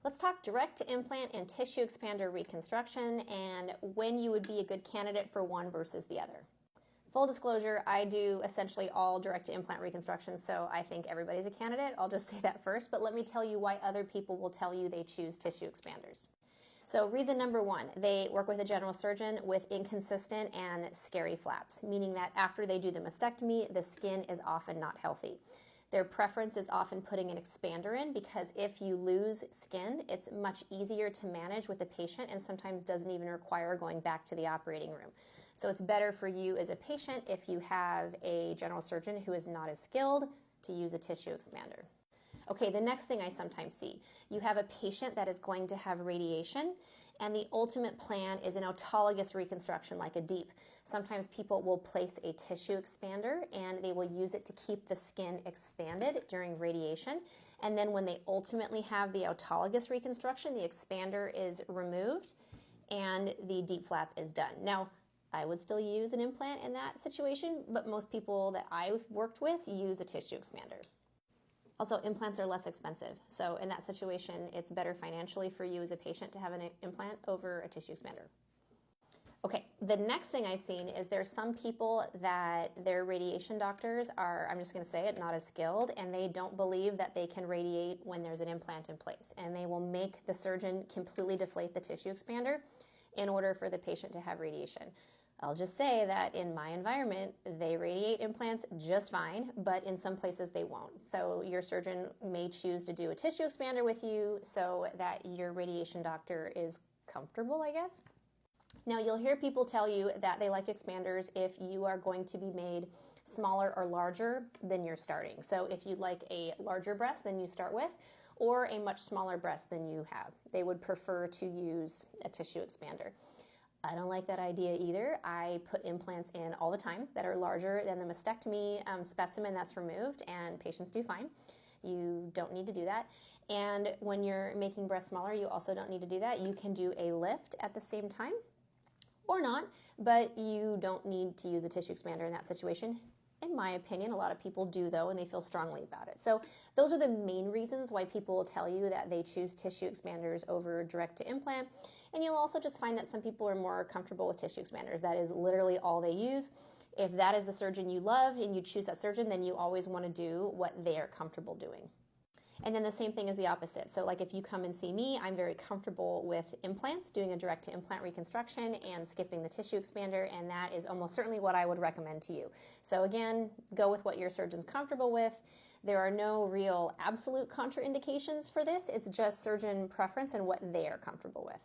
Let's talk direct to implant and tissue expander reconstruction and when you would be a good candidate for one versus the other. Full disclosure, I do essentially all direct to implant reconstruction, so I think everybody's a candidate. I'll just say that first, but let me tell you why other people will tell you they choose tissue expanders. So reason number one, they work with a general surgeon with inconsistent and scary flaps, meaning that after they do the mastectomy, the skin is often not healthy. Their preference is often putting an expander in because if you lose skin, it's much easier to manage with the patient and sometimes doesn't even require going back to the operating room. So it's better for you as a patient if you have a general surgeon who is not as skilled to use a tissue expander. Okay, the next thing I sometimes see, you have a patient that is going to have radiation and the ultimate plan is an autologous reconstruction like a DEEP. Sometimes people will place a tissue expander and they will use it to keep the skin expanded during radiation. And then when they ultimately have the autologous reconstruction, the expander is removed and the DEEP flap is done. Now, I would still use an implant in that situation, but most people that I've worked with use a tissue expander. Also, implants are less expensive. So in that situation, it's better financially for you as a patient to have an implant over a tissue expander. Okay, the next thing I've seen is there's some people that their radiation doctors are, I'm just gonna say it, not as skilled, and they don't believe that they can radiate when there's an implant in place. And they will make the surgeon completely deflate the tissue expander in order for the patient to have radiation. I'll just say that in my environment, they radiate implants just fine, but in some places they won't. So your surgeon may choose to do a tissue expander with you so that your radiation doctor is comfortable, I guess. Now you'll hear people tell you that they like expanders if you are going to be made smaller or larger than you're starting. So if you'd like a larger breast than you start with, or a much smaller breast than you have, they would prefer to use a tissue expander. I don't like that idea either. I put implants in all the time that are larger than the mastectomy specimen that's removed, and patients do fine. You don't need to do that. And when you're making breasts smaller, you also don't need to do that. You can do a lift at the same time, or not, but you don't need to use a tissue expander in that situation. In my opinion, a lot of people do though, and they feel strongly about it. So those are the main reasons why people will tell you that they choose tissue expanders over direct to implant. And you'll also just find that some people are more comfortable with tissue expanders. That is literally all they use. If that is the surgeon you love and you choose that surgeon, then you always want to do what they are comfortable doing. And then the same thing is the opposite. So like if you come and see me, I'm very comfortable with implants, doing a direct to implant reconstruction and skipping the tissue expander, and that is almost certainly what I would recommend to you. So again, go with what your surgeon's comfortable with. There are no real absolute contraindications for this. It's just surgeon preference and what they are comfortable with.